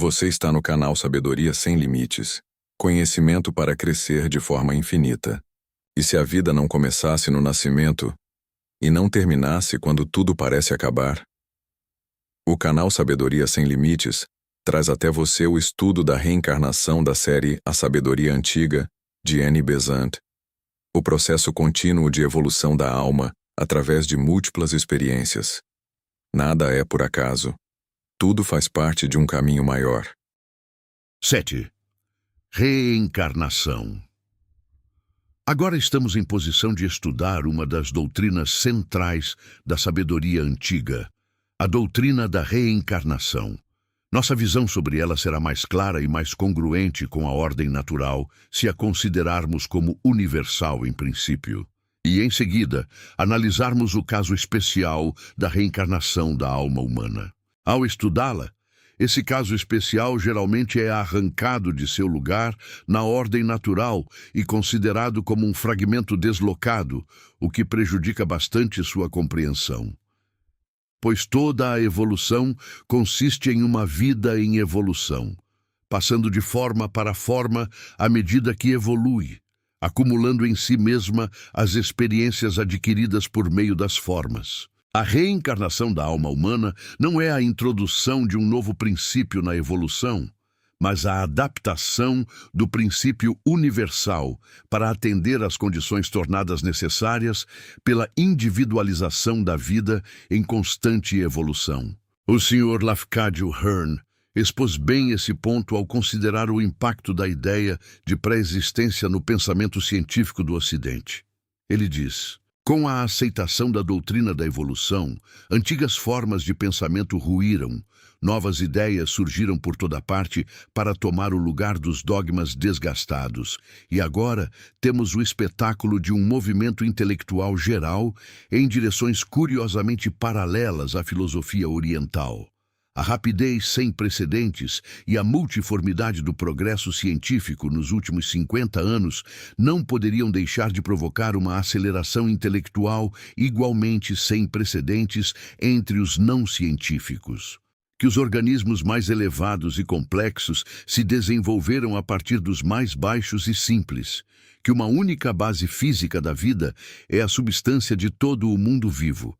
Você está no canal Sabedoria Sem Limites, conhecimento para crescer de forma infinita. E se a vida não começasse no nascimento e não terminasse quando tudo parece acabar? O canal Sabedoria Sem Limites traz até você o estudo da reencarnação da série A Sabedoria Antiga, de Annie Besant, o processo contínuo de evolução da alma através de múltiplas experiências. Nada é por acaso. Tudo faz parte de um caminho maior. 7. Reencarnação. Agora estamos em posição de estudar uma das doutrinas centrais da sabedoria antiga, a doutrina da reencarnação. Nossa visão sobre ela será mais clara e mais congruente com a ordem natural se a considerarmos como universal em princípio. E, em seguida, analisarmos o caso especial da reencarnação da alma humana. Ao estudá-la, esse caso especial geralmente é arrancado de seu lugar na ordem natural e considerado como um fragmento deslocado, o que prejudica bastante sua compreensão. Pois toda a evolução consiste em uma vida em evolução, passando de forma para forma à medida que evolui, acumulando em si mesma as experiências adquiridas por meio das formas. A reencarnação da alma humana não é a introdução de um novo princípio na evolução, mas a adaptação do princípio universal para atender às condições tornadas necessárias pela individualização da vida em constante evolução. O Sr. Lafcadio Hearn expôs bem esse ponto ao considerar o impacto da ideia de pré-existência no pensamento científico do Ocidente. Ele diz: com a aceitação da doutrina da evolução, antigas formas de pensamento ruíram, novas ideias surgiram por toda parte para tomar o lugar dos dogmas desgastados, e agora temos o espetáculo de um movimento intelectual geral em direções curiosamente paralelas à filosofia oriental. A rapidez sem precedentes e a multiformidade do progresso científico nos últimos 50 anos não poderiam deixar de provocar uma aceleração intelectual igualmente sem precedentes entre os não científicos. Que os organismos mais elevados e complexos se desenvolveram a partir dos mais baixos e simples. Que uma única base física da vida é a substância de todo o mundo vivo.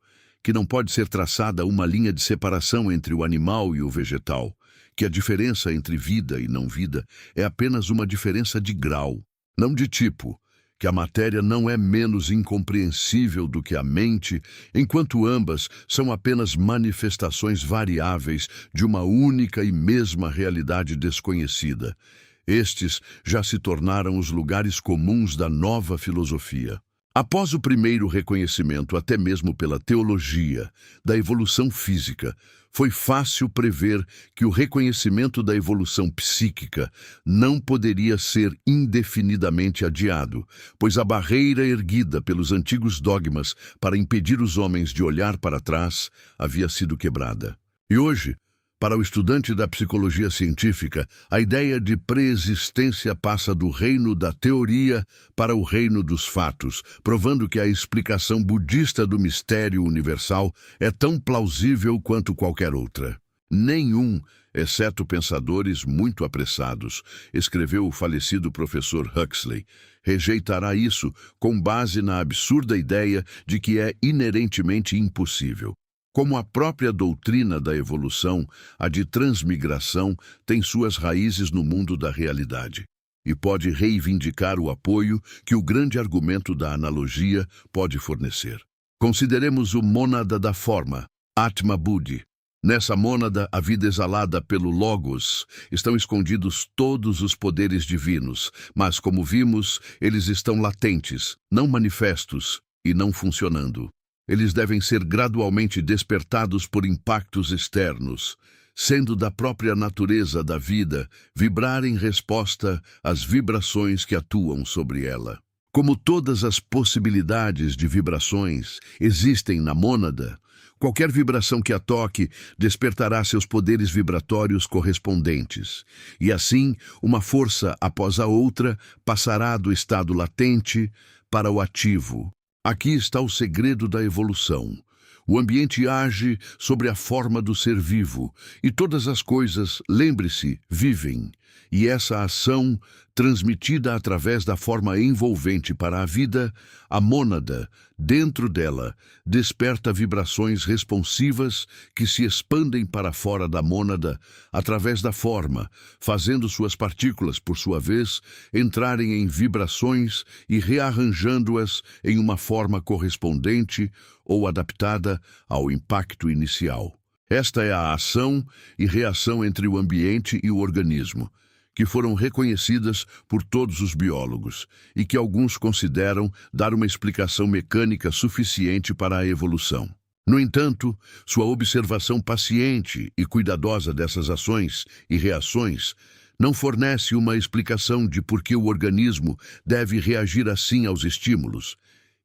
Que não pode ser traçada uma linha de separação entre o animal e o vegetal, que a diferença entre vida e não vida é apenas uma diferença de grau, não de tipo, que a matéria não é menos incompreensível do que a mente, enquanto ambas são apenas manifestações variáveis de uma única e mesma realidade desconhecida. Estes já se tornaram os lugares comuns da nova filosofia. Após o primeiro reconhecimento, até mesmo pela teologia, da evolução física, foi fácil prever que o reconhecimento da evolução psíquica não poderia ser indefinidamente adiado, pois a barreira erguida pelos antigos dogmas para impedir os homens de olhar para trás havia sido quebrada. E hoje, para o estudante da psicologia científica, a ideia de pré-existência passa do reino da teoria para o reino dos fatos, provando que a explicação budista do mistério universal é tão plausível quanto qualquer outra. Nenhum, exceto pensadores muito apressados, escreveu o falecido professor Huxley, rejeitará isso com base na absurda ideia de que é inerentemente impossível. Como a própria doutrina da evolução, a de transmigração tem suas raízes no mundo da realidade e pode reivindicar o apoio que o grande argumento da analogia pode fornecer. Consideremos o mônada da forma, Atma Buddhi. Nessa mônada, a vida exalada pelo Logos, estão escondidos todos os poderes divinos, mas, como vimos, eles estão latentes, não manifestos e não funcionando. Eles devem ser gradualmente despertados por impactos externos, sendo da própria natureza da vida vibrar em resposta às vibrações que atuam sobre ela. Como todas as possibilidades de vibrações existem na mônada, qualquer vibração que a toque despertará seus poderes vibratórios correspondentes, e assim, uma força após a outra passará do estado latente para o ativo. Aqui está o segredo da evolução. O ambiente age sobre a forma do ser vivo, e todas as coisas, lembre-se, vivem. E essa ação, transmitida através da forma envolvente para a vida, a mônada, dentro dela, desperta vibrações responsivas que se expandem para fora da mônada através da forma, fazendo suas partículas, por sua vez, entrarem em vibrações e rearranjando-as em uma forma correspondente ou adaptada ao impacto inicial. Esta é a ação e reação entre o ambiente e o organismo, que foram reconhecidas por todos os biólogos e que alguns consideram dar uma explicação mecânica suficiente para a evolução. No entanto, sua observação paciente e cuidadosa dessas ações e reações não fornece uma explicação de por que o organismo deve reagir assim aos estímulos,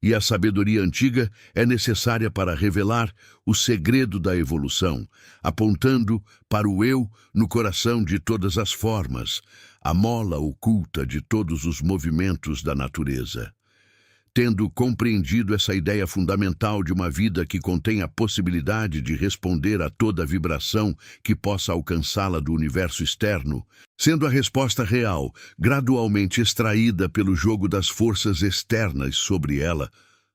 e a sabedoria antiga é necessária para revelar o segredo da evolução, apontando para o eu no coração de todas as formas, a mola oculta de todos os movimentos da natureza. Tendo compreendido essa ideia fundamental de uma vida que contém a possibilidade de responder a toda vibração que possa alcançá-la do universo externo, sendo a resposta real gradualmente extraída pelo jogo das forças externas sobre ela,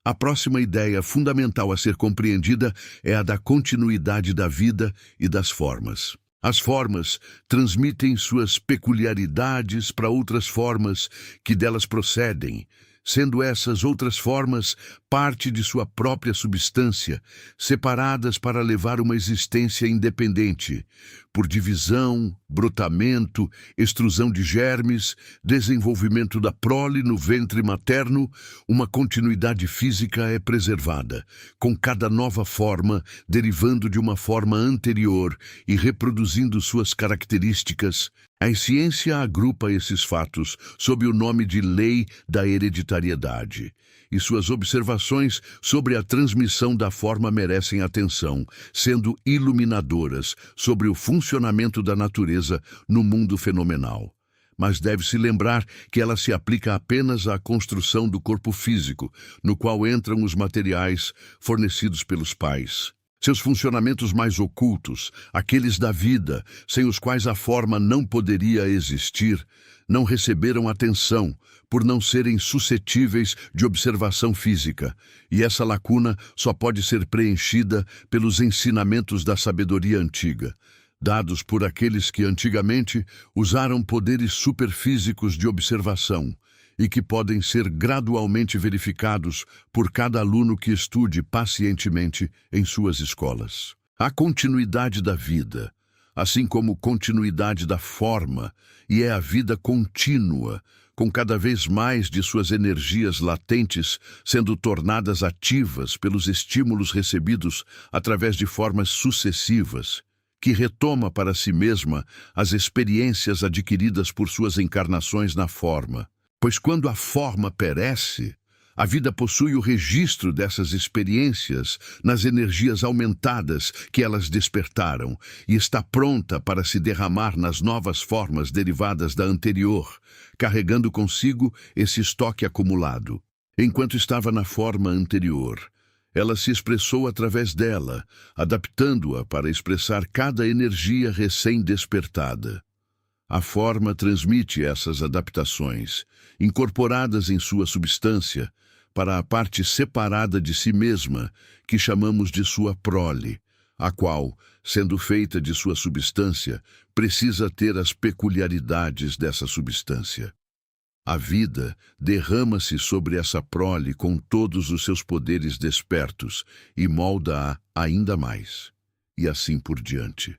a próxima ideia fundamental a ser compreendida é a da continuidade da vida e das formas. As formas transmitem suas peculiaridades para outras formas que delas procedem, sendo essas outras formas parte de sua própria substância, separadas para levar uma existência independente, por divisão, brotamento, extrusão de germes, desenvolvimento da prole no ventre materno, uma continuidade física é preservada, com cada nova forma derivando de uma forma anterior e reproduzindo suas características. A ciência agrupa esses fatos sob o nome de lei da hereditariedade, e suas observações sobre a transmissão da forma merecem atenção, sendo iluminadoras sobre o funcionamento da natureza no mundo fenomenal. Mas deve-se lembrar que ela se aplica apenas à construção do corpo físico, no qual entram os materiais fornecidos pelos pais. Seus funcionamentos mais ocultos, aqueles da vida, sem os quais a forma não poderia existir, não receberam atenção por não serem suscetíveis de observação física, e essa lacuna só pode ser preenchida pelos ensinamentos da sabedoria antiga, dados por aqueles que antigamente usaram poderes superfísicos de observação, e que podem ser gradualmente verificados por cada aluno que estude pacientemente em suas escolas. A continuidade da vida, assim como continuidade da forma, e é a vida contínua, com cada vez mais de suas energias latentes sendo tornadas ativas pelos estímulos recebidos através de formas sucessivas, que retoma para si mesma as experiências adquiridas por suas encarnações na forma. Pois quando a forma perece, a vida possui o registro dessas experiências nas energias aumentadas que elas despertaram e está pronta para se derramar nas novas formas derivadas da anterior, carregando consigo esse estoque acumulado. Enquanto estava na forma anterior, ela se expressou através dela, adaptando-a para expressar cada energia recém-despertada. A forma transmite essas adaptações, incorporadas em sua substância, para a parte separada de si mesma, que chamamos de sua prole, a qual, sendo feita de sua substância, precisa ter as peculiaridades dessa substância. A vida derrama-se sobre essa prole com todos os seus poderes despertos e molda-a ainda mais, e assim por diante.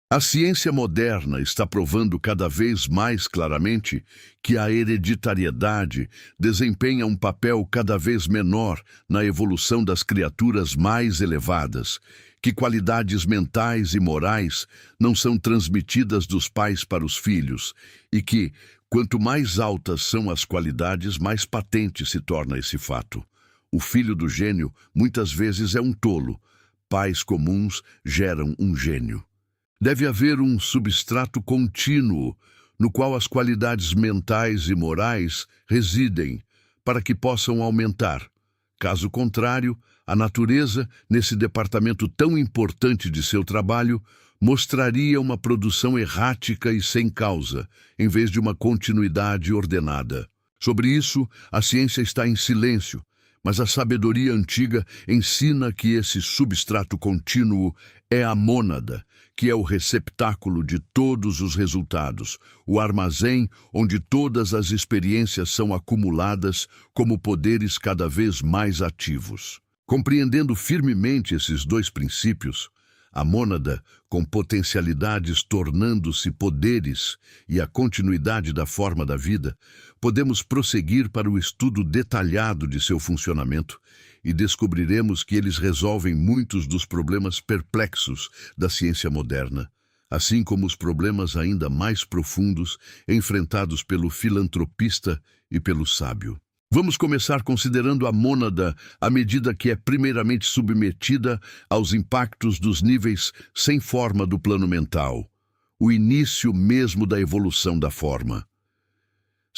A ciência moderna está provando cada vez mais claramente que a hereditariedade desempenha um papel cada vez menor na evolução das criaturas mais elevadas, que qualidades mentais e morais não são transmitidas dos pais para os filhos e que, quanto mais altas são as qualidades, mais patente se torna esse fato. O filho do gênio muitas vezes é um tolo. Pais comuns geram um gênio. Deve haver um substrato contínuo no qual as qualidades mentais e morais residem para que possam aumentar. Caso contrário, A natureza, nesse departamento tão importante de seu trabalho, mostraria uma produção errática e sem causa, em vez de uma continuidade ordenada. Sobre isso, a ciência está em silêncio, mas a sabedoria antiga ensina que esse substrato contínuo é a mônada, que é o receptáculo de todos os resultados, o armazém onde todas as experiências são acumuladas como poderes cada vez mais ativos. Compreendendo firmemente esses dois princípios, a mônada, com potencialidades tornando-se poderes e a continuidade da forma da vida, podemos prosseguir para o estudo detalhado de seu funcionamento e descobriremos que eles resolvem muitos dos problemas perplexos da ciência moderna, assim como os problemas ainda mais profundos enfrentados pelo filantropista e pelo sábio. Vamos começar considerando a mônada à medida que é primeiramente submetida aos impactos dos níveis sem forma do plano mental, o início mesmo da evolução da forma.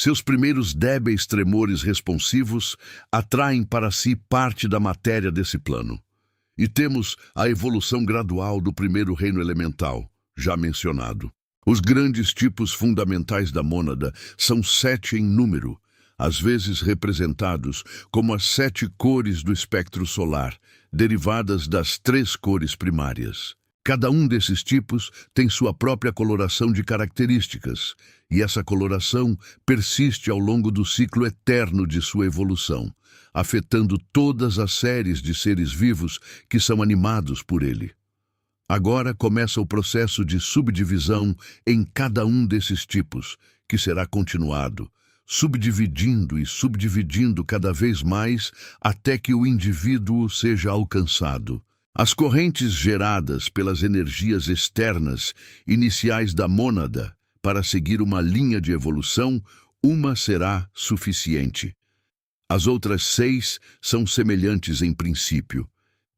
Seus primeiros débeis tremores responsivos atraem para si parte da matéria desse plano. E temos a evolução gradual do primeiro reino elemental, já mencionado. Os grandes tipos fundamentais da mônada são 7 em número, às vezes representados como as 7 cores do espectro solar, derivadas das 3 cores primárias. Cada um desses tipos tem sua própria coloração de características, e essa coloração persiste ao longo do ciclo eterno de sua evolução, afetando todas as séries de seres vivos que são animados por ele. Agora começa o processo de subdivisão em cada um desses tipos, que será continuado, subdividindo e subdividindo cada vez mais até que o indivíduo seja alcançado. As correntes geradas pelas energias externas iniciais da mônada para seguir uma linha de evolução, uma será suficiente. As outras 6 são semelhantes em princípio.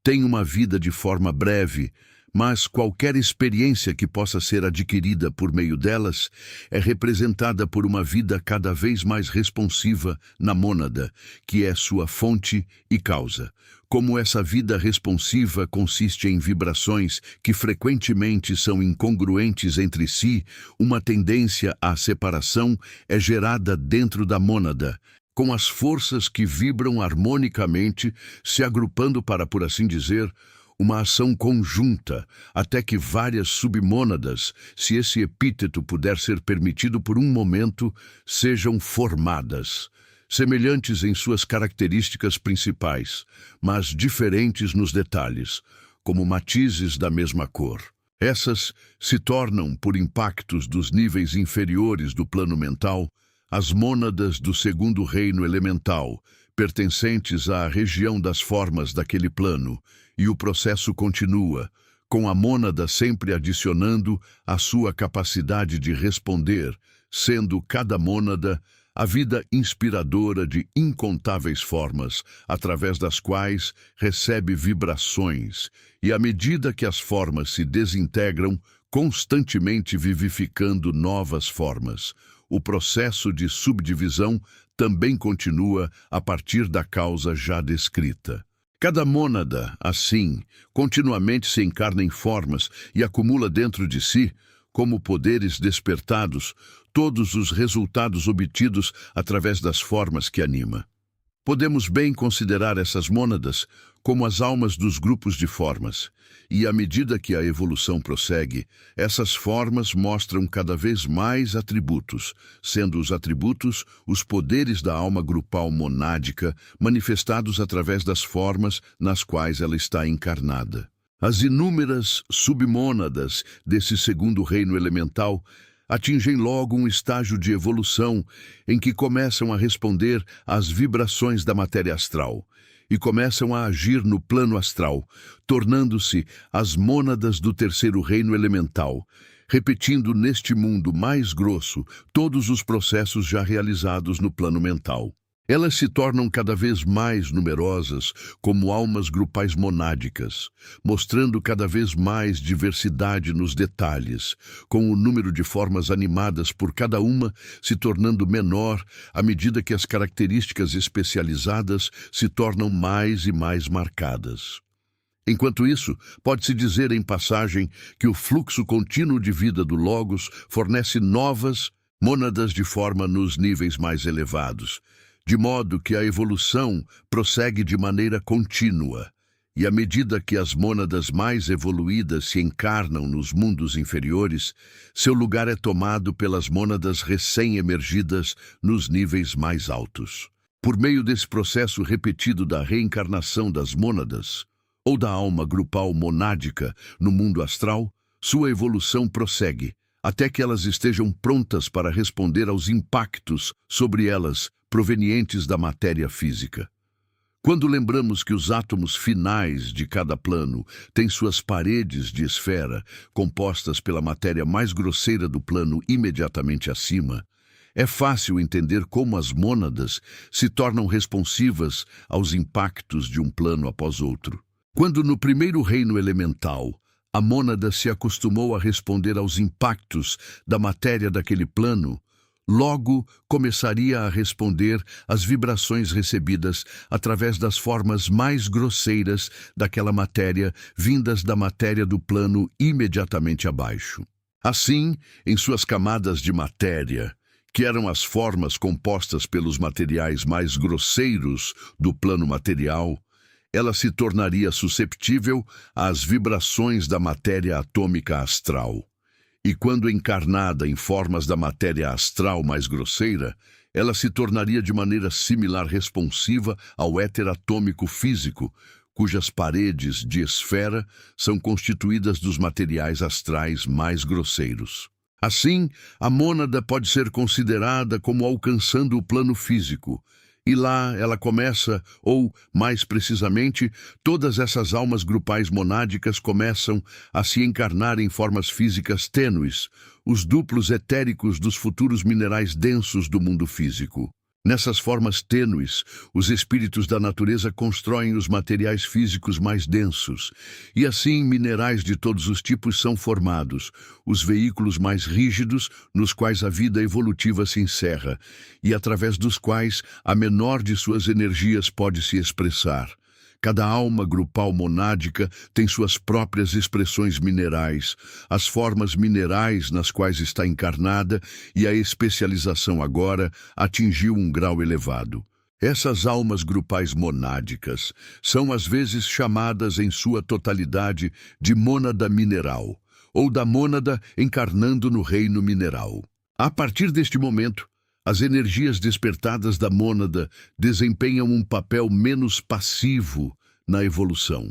Têm uma vida de forma breve, mas qualquer experiência que possa ser adquirida por meio delas é representada por uma vida cada vez mais responsiva na mônada, que é sua fonte e causa. Como essa vida responsiva consiste em vibrações que frequentemente são incongruentes entre si, uma tendência à separação é gerada dentro da mônada, com as forças que vibram harmonicamente, se agrupando para, por assim dizer, uma ação conjunta, até que várias submônadas, se esse epíteto puder ser permitido por um momento, sejam formadas, semelhantes em suas características principais, mas diferentes nos detalhes, como matizes da mesma cor. Essas se tornam, por impactos dos níveis inferiores do plano mental, as mônadas do segundo reino elemental, pertencentes à região das formas daquele plano, e o processo continua, com a mônada sempre adicionando a sua capacidade de responder, sendo cada mônada a vida inspiradora de incontáveis formas, através das quais recebe vibrações, e à medida que as formas se desintegram, constantemente vivificando novas formas. O processo de subdivisão também continua a partir da causa já descrita. Cada mônada, assim, continuamente se encarna em formas e acumula dentro de si, como poderes despertados, todos os resultados obtidos através das formas que anima. Podemos bem considerar essas mônadas como as almas dos grupos de formas, e à medida que a evolução prossegue, essas formas mostram cada vez mais atributos, sendo os atributos os poderes da alma grupal monádica manifestados através das formas nas quais ela está encarnada. As inúmeras submônadas desse segundo reino elemental atingem logo um estágio de evolução em que começam a responder às vibrações da matéria astral e começam a agir no plano astral, tornando-se as mônadas do terceiro reino elemental, repetindo neste mundo mais grosso todos os processos já realizados no plano mental. Elas se tornam cada vez mais numerosas como almas grupais monádicas, mostrando cada vez mais diversidade nos detalhes, com o número de formas animadas por cada uma se tornando menor à medida que as características especializadas se tornam mais e mais marcadas. Enquanto isso, pode-se dizer em passagem que o fluxo contínuo de vida do Logos fornece novas mônadas de forma nos níveis mais elevados, de modo que a evolução prossegue de maneira contínua, e à medida que as mônadas mais evoluídas se encarnam nos mundos inferiores, seu lugar é tomado pelas mônadas recém-emergidas nos níveis mais altos. Por meio desse processo repetido da reencarnação das mônadas, ou da alma grupal monádica no mundo astral, sua evolução prossegue, até que elas estejam prontas para responder aos impactos sobre elas provenientes da matéria física. Quando lembramos que os átomos finais de cada plano têm suas paredes de esfera compostas pela matéria mais grosseira do plano imediatamente acima, é fácil entender como as mônadas se tornam responsivas aos impactos de um plano após outro. Quando no primeiro reino elemental, a mônada se acostumou a responder aos impactos da matéria daquele plano, logo começaria a responder às vibrações recebidas através das formas mais grosseiras daquela matéria vindas da matéria do plano imediatamente abaixo. Assim, em suas camadas de matéria, que eram as formas compostas pelos materiais mais grosseiros do plano material, ela se tornaria susceptível às vibrações da matéria atômica astral. E quando encarnada em formas da matéria astral mais grosseira, ela se tornaria de maneira similar responsiva ao éter atômico físico, cujas paredes de esfera são constituídas dos materiais astrais mais grosseiros. Assim, a mônada pode ser considerada como alcançando o plano físico, e lá ela começa, ou, mais precisamente, todas essas almas grupais monádicas começam a se encarnar em formas físicas tênues, os duplos etéricos dos futuros minerais densos do mundo físico. Nessas formas tênues, os espíritos da natureza constroem os materiais físicos mais densos, e assim minerais de todos os tipos são formados, os veículos mais rígidos nos quais a vida evolutiva se encerra, e através dos quais a menor de suas energias pode se expressar. Cada alma grupal monádica tem suas próprias expressões minerais, as formas minerais nas quais está encarnada, e a especialização agora atingiu um grau elevado. Essas almas grupais monádicas são às vezes chamadas em sua totalidade de mônada mineral, ou da mônada encarnando no reino mineral. A partir deste momento, as energias despertadas da mônada desempenham um papel menos passivo na evolução.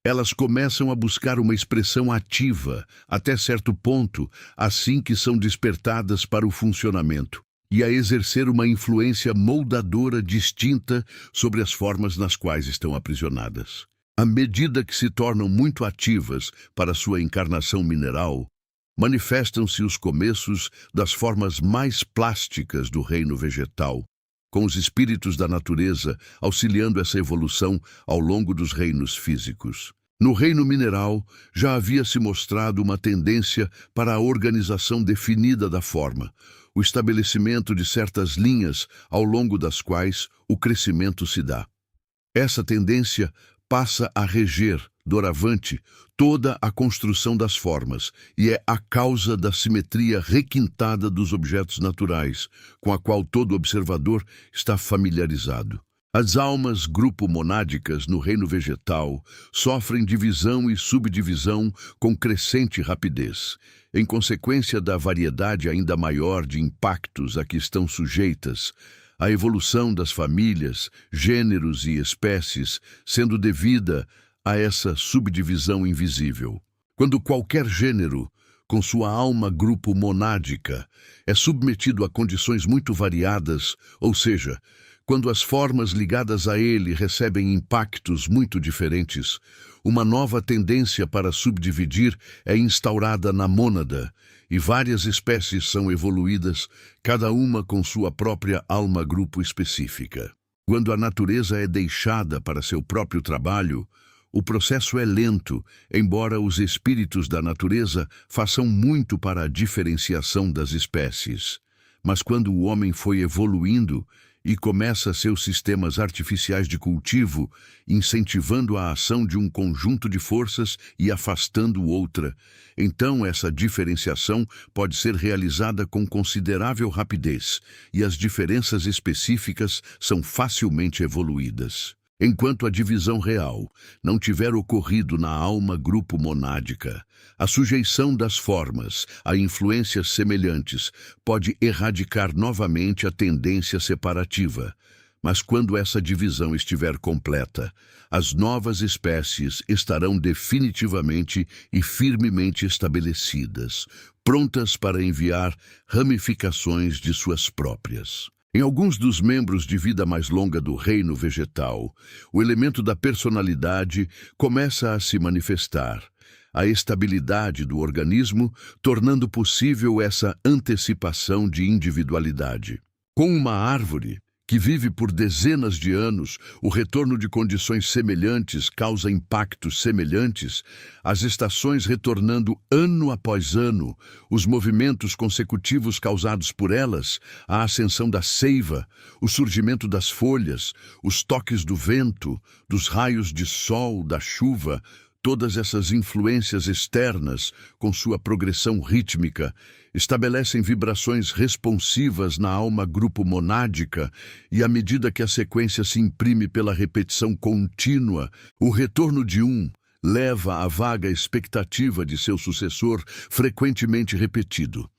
Elas começam a buscar uma expressão ativa, até certo ponto, assim que são despertadas para o funcionamento, e a exercer uma influência moldadora distinta sobre as formas nas quais estão aprisionadas. À medida que se tornam muito ativas para sua encarnação mineral, manifestam-se os começos das formas mais plásticas do reino vegetal, com os espíritos da natureza auxiliando essa evolução ao longo dos reinos físicos. No reino mineral, já havia se mostrado uma tendência para a organização definida da forma, o estabelecimento de certas linhas ao longo das quais o crescimento se dá. Essa tendência passa a reger, doravante, toda a construção das formas, e é a causa da simetria requintada dos objetos naturais, com a qual todo observador está familiarizado. As almas grupo-monádicas no reino vegetal sofrem divisão e subdivisão com crescente rapidez, em consequência da variedade ainda maior de impactos a que estão sujeitas, a evolução das famílias, gêneros e espécies, sendo devida a essa subdivisão invisível. Quando qualquer gênero, com sua alma grupo monádica, é submetido a condições muito variadas, ou seja, quando as formas ligadas a ele recebem impactos muito diferentes, uma nova tendência para subdividir é instaurada na mônada, e várias espécies são evoluídas, cada uma com sua própria alma-grupo específica. Quando a natureza é deixada para seu próprio trabalho, o processo é lento, embora os espíritos da natureza façam muito para a diferenciação das espécies. Mas quando o homem foi evoluindo e começa seus sistemas artificiais de cultivo, incentivando a ação de um conjunto de forças e afastando outra, então essa diferenciação pode ser realizada com considerável rapidez, e as diferenças específicas são facilmente evoluídas. Enquanto a divisão real não tiver ocorrido na alma-grupo monádica, a sujeição das formas a influências semelhantes pode erradicar novamente a tendência separativa. Mas quando essa divisão estiver completa, as novas espécies estarão definitivamente e firmemente estabelecidas, prontas para enviar ramificações de suas próprias. Em alguns dos membros de vida mais longa do reino vegetal, o elemento da personalidade começa a se manifestar, a estabilidade do organismo tornando possível essa antecipação de individualidade. Com uma árvore que vive por dezenas de anos, o retorno de condições semelhantes causa impactos semelhantes, as estações retornando ano após ano, os movimentos consecutivos causados por elas, a ascensão da seiva, o surgimento das folhas, os toques do vento, dos raios de sol, da chuva, todas essas influências externas, com sua progressão rítmica, estabelecem vibrações responsivas na alma-grupo monádica e, à medida que a sequência se imprime pela repetição contínua, o retorno de um leva à vaga expectativa de seu sucessor frequentemente repetido.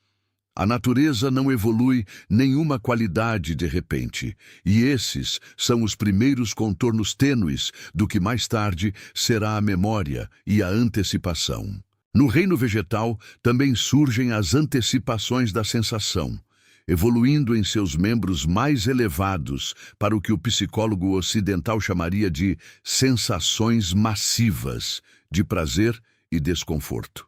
A natureza não evolui nenhuma qualidade de repente, e esses são os primeiros contornos tênues do que mais tarde será a memória e a antecipação. No reino vegetal também surgem as antecipações da sensação, evoluindo em seus membros mais elevados para o que o psicólogo ocidental chamaria de sensações massivas de prazer e desconforto.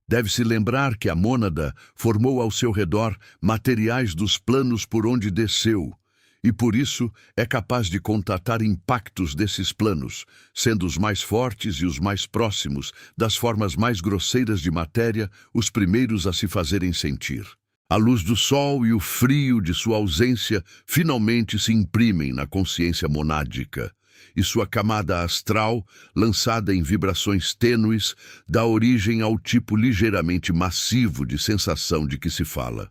Deve-se lembrar que a mônada formou ao seu redor materiais dos planos por onde desceu, e por isso é capaz de contatar impactos desses planos, sendo os mais fortes e os mais próximos das formas mais grosseiras de matéria os primeiros a se fazerem sentir. A luz do sol e o frio de sua ausência finalmente se imprimem na consciência monádica, e sua camada astral, lançada em vibrações tênues, dá origem ao tipo ligeiramente massivo de sensação de que se fala.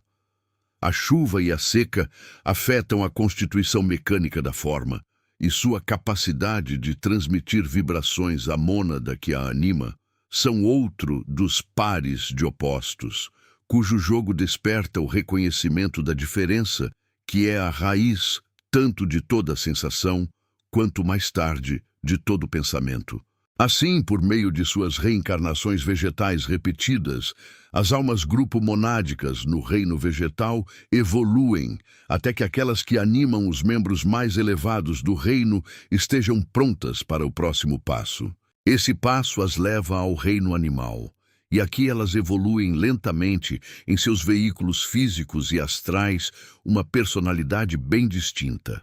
A chuva e a seca afetam a constituição mecânica da forma, e sua capacidade de transmitir vibrações à mônada que a anima são outro dos pares de opostos, cujo jogo desperta o reconhecimento da diferença, que é a raiz tanto de toda sensação, quanto mais tarde de todo pensamento. Assim, por meio de suas reencarnações vegetais repetidas, as almas grupo monádicas no reino vegetal evoluem até que aquelas que animam os membros mais elevados do reino estejam prontas para o próximo passo. Esse passo as leva ao reino animal, e aqui elas evoluem lentamente em seus veículos físicos e astrais uma personalidade bem distinta.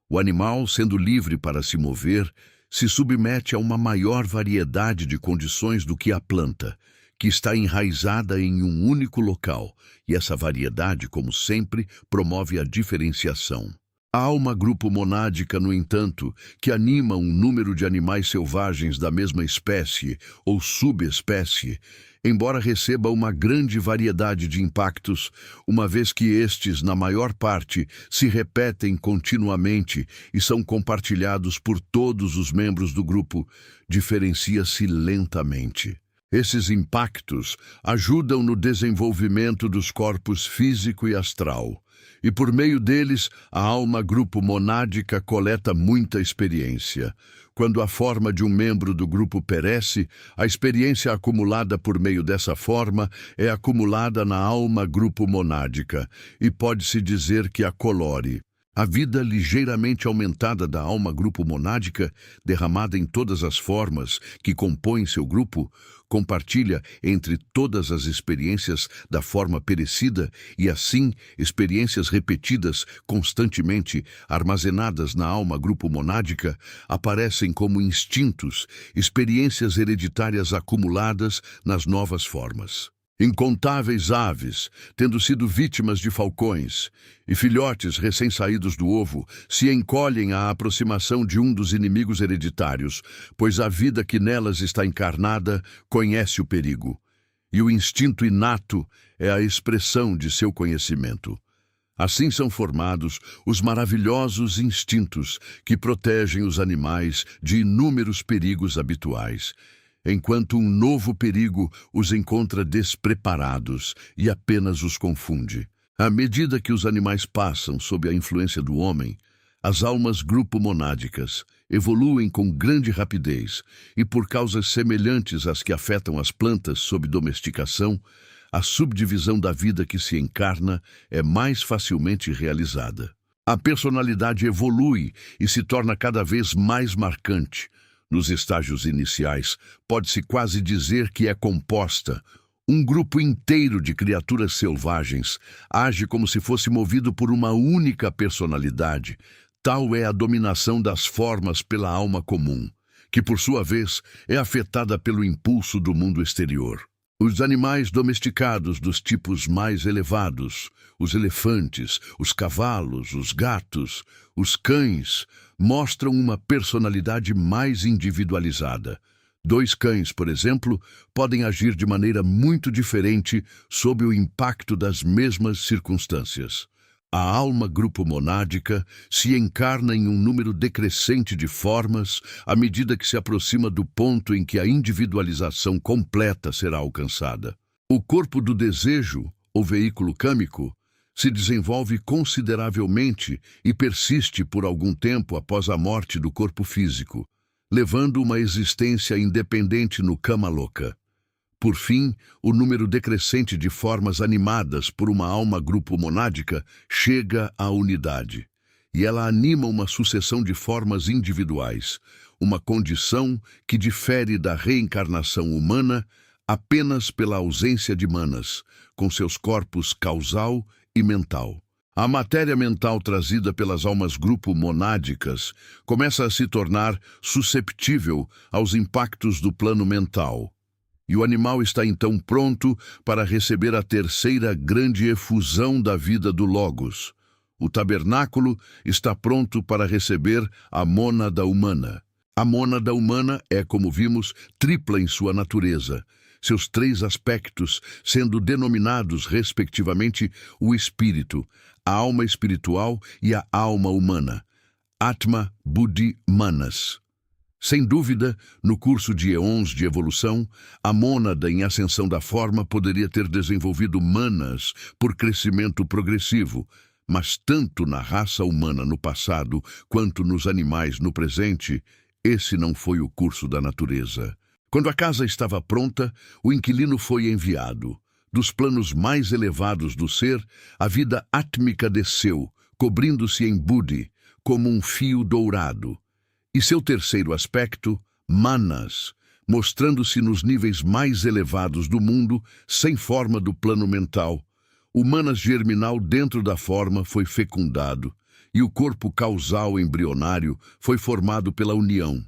O animal, sendo livre para se mover, se submete a uma maior variedade de condições do que a planta, que está enraizada em um único local, e essa variedade, como sempre, promove a diferenciação. Há alma grupo monádica, no entanto, que anima um número de animais selvagens da mesma espécie ou subespécie, embora receba uma grande variedade de impactos, uma vez que estes, na maior parte, se repetem continuamente e são compartilhados por todos os membros do grupo, diferencia-se lentamente. Esses impactos ajudam no desenvolvimento dos corpos físico e astral, e por meio deles a alma grupo monádica coleta muita experiência. Quando a forma de um membro do grupo perece, a experiência acumulada por meio dessa forma é acumulada na alma grupo monádica, e pode-se dizer que a colore. A vida ligeiramente aumentada da alma grupo monádica, derramada em todas as formas que compõem seu grupo, compartilha entre todas as experiências da forma perecida e, assim, experiências repetidas constantemente, armazenadas na alma grupo monádica, aparecem como instintos, experiências hereditárias acumuladas nas novas formas. Incontáveis aves, tendo sido vítimas de falcões, e filhotes recém-saídos do ovo, se encolhem à aproximação de um dos inimigos hereditários, pois a vida que nelas está encarnada conhece o perigo, e o instinto inato é a expressão de seu conhecimento. Assim são formados os maravilhosos instintos que protegem os animais de inúmeros perigos habituais, enquanto um novo perigo os encontra despreparados e apenas os confunde. À medida que os animais passam sob a influência do homem, as almas grupo-monádicas evoluem com grande rapidez e, por causas semelhantes às que afetam as plantas sob domesticação, a subdivisão da vida que se encarna é mais facilmente realizada. A personalidade evolui e se torna cada vez mais marcante. Nos estágios iniciais, pode-se quase dizer que é composta. Um grupo inteiro de criaturas selvagens age como se fosse movido por uma única personalidade. Tal é a dominação das formas pela alma comum, que por sua vez é afetada pelo impulso do mundo exterior. Os animais domesticados dos tipos mais elevados, os elefantes, os cavalos, os gatos, os cães, mostram uma personalidade mais individualizada. 2 cães, por exemplo, podem agir de maneira muito diferente sob o impacto das mesmas circunstâncias. A alma grupo-monádica se encarna em um número decrescente de formas à medida que se aproxima do ponto em que a individualização completa será alcançada. O corpo do desejo, ou veículo câmico, se desenvolve consideravelmente e persiste por algum tempo após a morte do corpo físico, levando uma existência independente no Kama-loka. Por fim, o número decrescente de formas animadas por uma alma grupo-monádica chega à unidade, e ela anima uma sucessão de formas individuais, uma condição que difere da reencarnação humana apenas pela ausência de manas, com seus corpos causal e mental. A matéria mental trazida pelas almas grupo-monádicas começa a se tornar susceptível aos impactos do plano mental, e o animal está então pronto para receber a terceira grande efusão da vida do Logos. O tabernáculo está pronto para receber a mônada humana. A mônada humana é, como vimos, tripla em sua natureza, seus 3 aspectos sendo denominados, respectivamente, o espírito, a alma espiritual e a alma humana, Atma, Buddhi, Manas. Sem dúvida, no curso de eons de evolução, a mônada em ascensão da forma poderia ter desenvolvido manas por crescimento progressivo, mas tanto na raça humana no passado quanto nos animais no presente, esse não foi o curso da natureza. Quando a casa estava pronta, o inquilino foi enviado. Dos planos mais elevados do ser, a vida átmica desceu, cobrindo-se em Buddhi, como um fio dourado. E seu terceiro aspecto, Manas, mostrando-se nos níveis mais elevados do mundo, sem forma do plano mental. O Manas germinal dentro da forma foi fecundado, e o corpo causal embrionário foi formado pela união.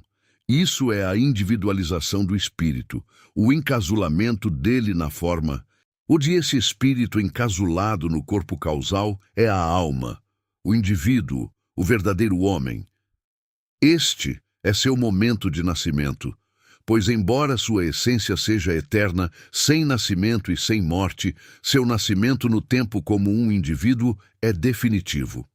Isso é a individualização do espírito, o encasulamento dele na forma. O de esse espírito encasulado no corpo causal é a alma, o indivíduo, o verdadeiro homem. Este é seu momento de nascimento, pois embora sua essência seja eterna, sem nascimento e sem morte, seu nascimento no tempo como um indivíduo é definitivo.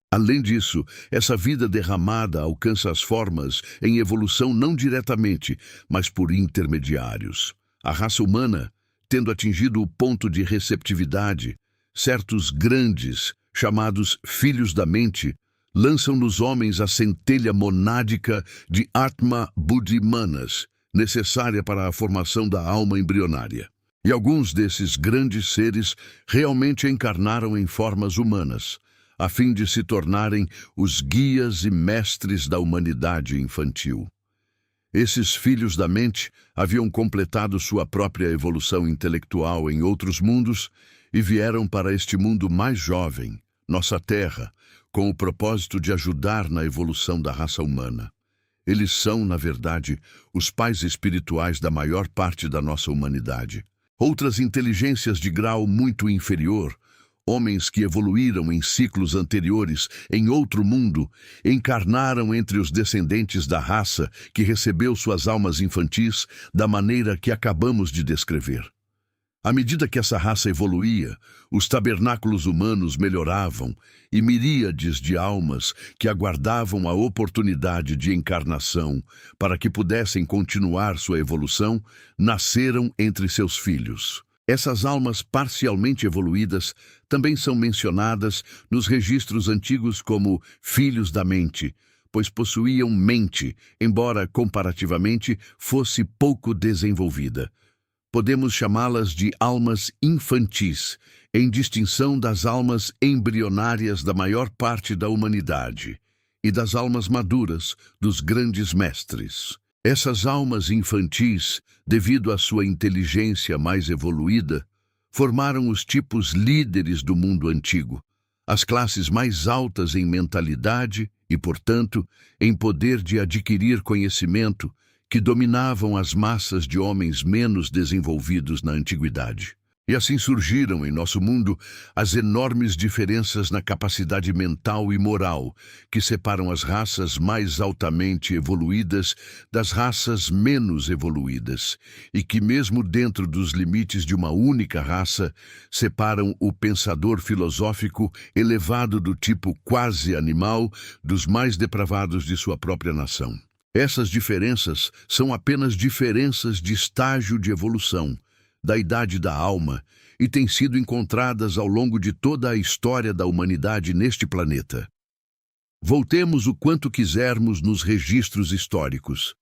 Além disso, essa vida derramada alcança as formas em evolução não diretamente, mas por intermediários. A raça humana, tendo atingido o ponto de receptividade, certos grandes, chamados filhos da mente, lançam nos homens a centelha monádica de Atma Buddhi Manas, necessária para a formação da alma embrionária. E alguns desses grandes seres realmente encarnaram em formas humanas. a fim de se tornarem os guias e mestres da humanidade infantil. Esses filhos da mente haviam completado sua própria evolução intelectual em outros mundos e vieram para este mundo mais jovem, nossa Terra, com o propósito de ajudar na evolução da raça humana. Eles são, na verdade, os pais espirituais da maior parte da nossa humanidade. Outras inteligências de grau muito inferior, homens que evoluíram em ciclos anteriores em outro mundo, encarnaram entre os descendentes da raça que recebeu suas almas infantis da maneira que acabamos de descrever. À medida que essa raça evoluía, os tabernáculos humanos melhoravam e miríades de almas que aguardavam a oportunidade de encarnação para que pudessem continuar sua evolução, nasceram entre seus filhos. Essas almas parcialmente evoluídas também são mencionadas nos registros antigos como filhos da mente, pois possuíam mente, embora comparativamente fosse pouco desenvolvida. Podemos chamá-las de almas infantis, em distinção das almas embrionárias da maior parte da humanidade e das almas maduras dos grandes mestres. Essas almas infantis, devido à sua inteligência mais evoluída, formaram os tipos líderes do mundo antigo, as classes mais altas em mentalidade e, portanto, em poder de adquirir conhecimento, que dominavam as massas de homens menos desenvolvidos na antiguidade. E assim surgiram em nosso mundo as enormes diferenças na capacidade mental e moral que separam as raças mais altamente evoluídas das raças menos evoluídas, e que, mesmo dentro dos limites de uma única raça, separam o pensador filosófico elevado do tipo quase animal dos mais depravados de sua própria nação. Essas diferenças são apenas diferenças de estágio de evolução, da idade da alma, e têm sido encontradas ao longo de toda a história da humanidade neste planeta. Voltemos o quanto quisermos nos registros históricos,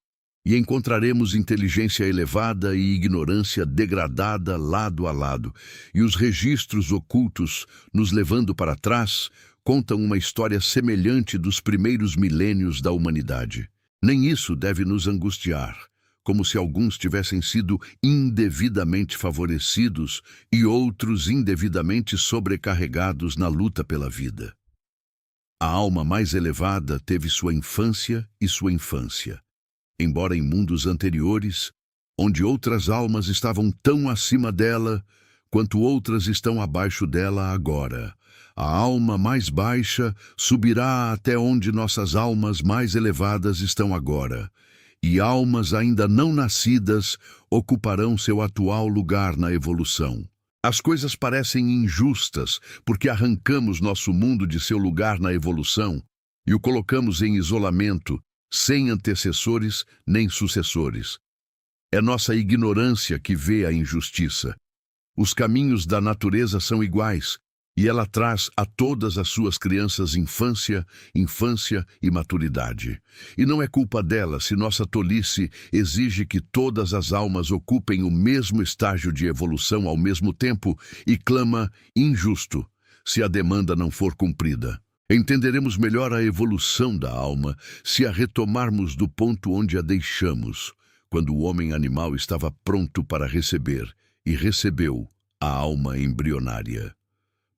e encontraremos inteligência elevada e ignorância degradada lado a lado, e os registros ocultos, nos levando para trás, contam uma história semelhante dos primeiros milênios da humanidade. Nem isso deve nos angustiar, como se alguns tivessem sido indevidamente favorecidos e outros indevidamente sobrecarregados na luta pela vida. A alma mais elevada teve sua infância e sua infância, embora em mundos anteriores, onde outras almas estavam tão acima dela quanto outras estão abaixo dela agora. A alma mais baixa subirá até onde nossas almas mais elevadas estão agora, e almas ainda não nascidas ocuparão seu atual lugar na evolução. As coisas parecem injustas porque arrancamos nosso mundo de seu lugar na evolução e o colocamos em isolamento, sem antecessores nem sucessores. É nossa ignorância que vê a injustiça. Os caminhos da natureza são iguais, e ela traz a todas as suas crianças infância e maturidade. E não é culpa dela se nossa tolice exige que todas as almas ocupem o mesmo estágio de evolução ao mesmo tempo e clama injusto se a demanda não for cumprida. Entenderemos melhor a evolução da alma se a retomarmos do ponto onde a deixamos, quando o homem animal estava pronto para receber e recebeu a alma embrionária.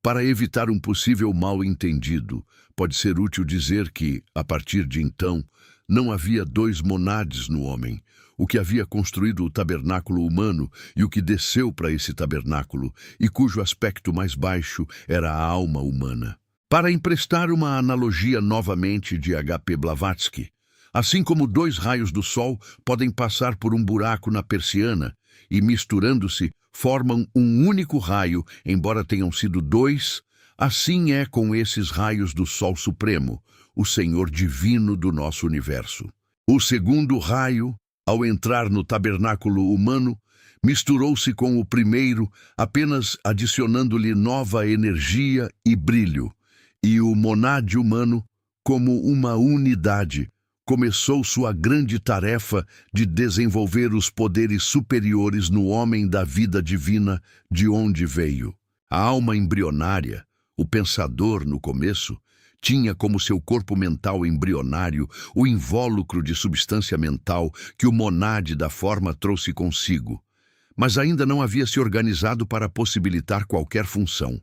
Para evitar um possível mal-entendido, pode ser útil dizer que, a partir de então, não havia dois monades no homem, o que havia construído o tabernáculo humano e o que desceu para esse tabernáculo, e cujo aspecto mais baixo era a alma humana. Para emprestar uma analogia novamente de H.P. Blavatsky, assim como dois raios do sol podem passar por um buraco na persiana e, misturando-se, formam um único raio, embora tenham sido dois, assim é com esses raios do Sol Supremo, o Senhor Divino do nosso universo. O segundo raio, ao entrar no tabernáculo humano, misturou-se com o primeiro, apenas adicionando-lhe nova energia e brilho, e o monade humano, como uma unidade, começou sua grande tarefa de desenvolver os poderes superiores no homem da vida divina de onde veio. A alma embrionária, O pensador, no começo, tinha como seu corpo mental embrionário o invólucro de substância mental que o monade da forma trouxe consigo, mas ainda não havia se organizado para possibilitar qualquer função.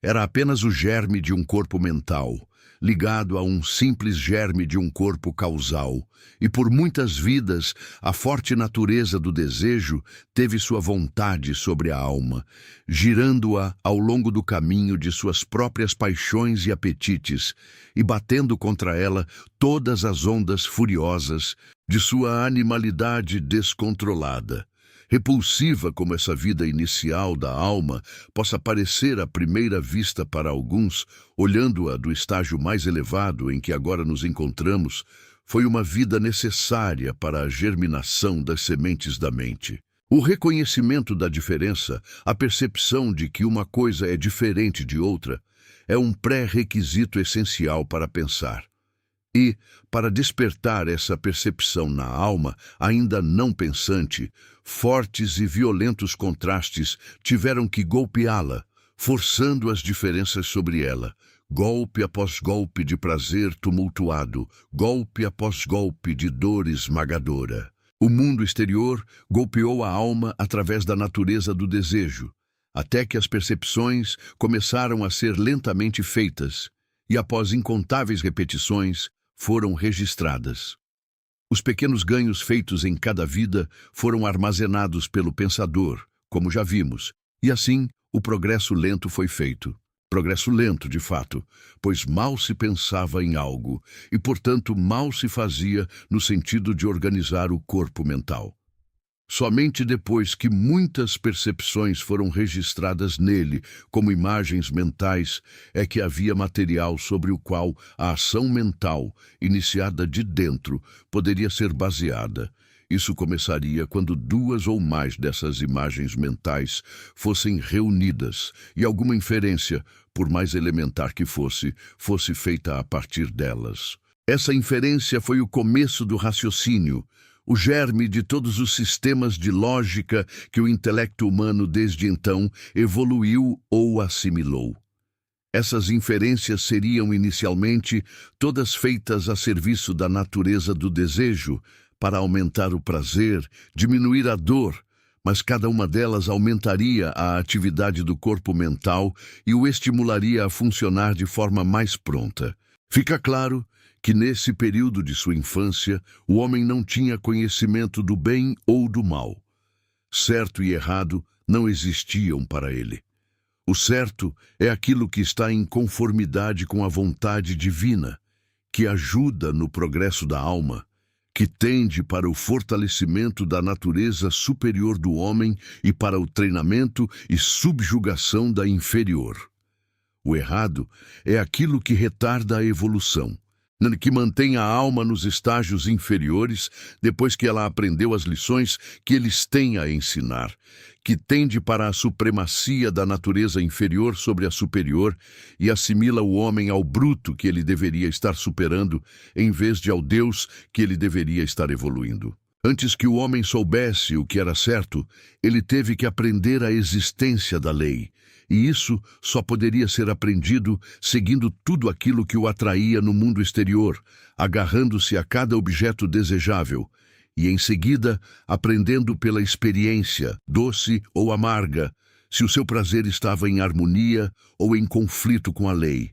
Era apenas o germe de um corpo mental, ligado a um simples germe de um corpo causal, e por muitas vidas a forte natureza do desejo teve sua vontade sobre a alma, girando-a ao longo do caminho de suas próprias paixões e apetites, e batendo contra ela todas as ondas furiosas de sua animalidade descontrolada. Repulsiva como essa vida inicial da alma possa parecer à primeira vista para alguns, olhando-a do estágio mais elevado em que agora nos encontramos, foi uma vida necessária para a germinação das sementes da mente. O reconhecimento da diferença, a percepção de que uma coisa é diferente de outra, é um pré-requisito essencial para pensar. E, para despertar essa percepção na alma, ainda não pensante, fortes e violentos contrastes tiveram que golpeá-la, forçando as diferenças sobre ela, golpe após golpe de prazer tumultuado, golpe após golpe de dor esmagadora. O mundo exterior golpeou a alma através da natureza do desejo, até que as percepções começaram a ser lentamente feitas, e após incontáveis repetições, foram registradas. Os pequenos ganhos feitos em cada vida foram armazenados pelo pensador, como já vimos, e assim o progresso lento foi feito. Progresso lento, de fato, pois mal se pensava em algo e, portanto, mal se fazia no sentido de organizar o corpo mental. Somente depois que muitas percepções foram registradas nele como imagens mentais é que havia material sobre o qual a ação mental, iniciada de dentro, poderia ser baseada. Isso começaria quando duas ou mais dessas imagens mentais fossem reunidas e alguma inferência, por mais elementar que fosse feita a partir delas. Essa inferência foi o começo do raciocínio, o germe de todos os sistemas de lógica que o intelecto humano desde então evoluiu ou assimilou. Essas inferências seriam inicialmente todas feitas a serviço da natureza do desejo, para aumentar o prazer, diminuir a dor, mas cada uma delas aumentaria a atividade do corpo mental e o estimularia a funcionar de forma mais pronta. Fica claro que nesse período de sua infância, o homem não tinha conhecimento do bem ou do mal. Certo e errado não existiam para ele. O certo é aquilo que está em conformidade com a vontade divina, que ajuda no progresso da alma, que tende para o fortalecimento da natureza superior do homem e para o treinamento e subjugação da inferior. O errado é aquilo que retarda a evolução, que mantém a alma nos estágios inferiores depois que ela aprendeu as lições que eles têm a ensinar, que tende para a supremacia da natureza inferior sobre a superior e assimila o homem ao bruto que ele deveria estar superando, em vez de ao Deus que ele deveria estar evoluindo. Antes que o homem soubesse o que era certo, ele teve que aprender a existência da lei, e isso só poderia ser aprendido seguindo tudo aquilo que o atraía no mundo exterior, agarrando-se a cada objeto desejável, e em seguida aprendendo pela experiência, doce ou amarga, se o seu prazer estava em harmonia ou em conflito com a lei.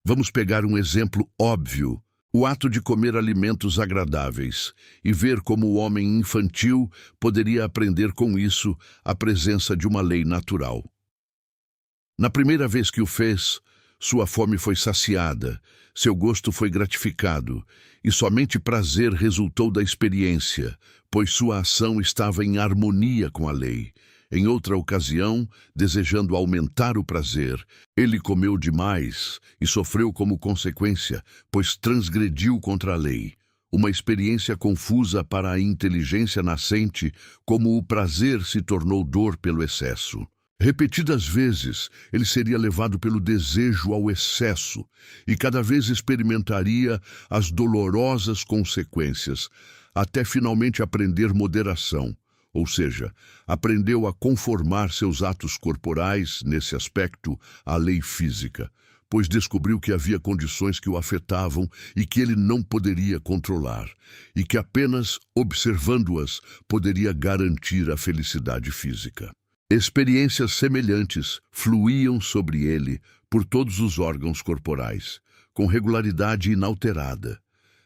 Vamos pegar um exemplo óbvio: o ato de comer alimentos agradáveis, e ver como o homem infantil poderia aprender com isso a presença de uma lei natural. Na primeira vez que o fez, sua fome foi saciada, seu gosto foi gratificado, e somente prazer resultou da experiência, pois sua ação estava em harmonia com a lei. Em outra ocasião, desejando aumentar o prazer, ele comeu demais e sofreu como consequência, pois transgrediu contra a lei. Uma experiência confusa para a inteligência nascente, como o prazer se tornou dor pelo excesso. Repetidas vezes, ele seria levado pelo desejo ao excesso e cada vez experimentaria as dolorosas consequências, até finalmente aprender moderação, ou seja, aprendeu a conformar seus atos corporais, nesse aspecto, à lei física, pois descobriu que havia condições que o afetavam e que ele não poderia controlar, e que apenas observando-as poderia garantir a felicidade física. Experiências semelhantes fluíam sobre ele por todos os órgãos corporais, com regularidade inalterada.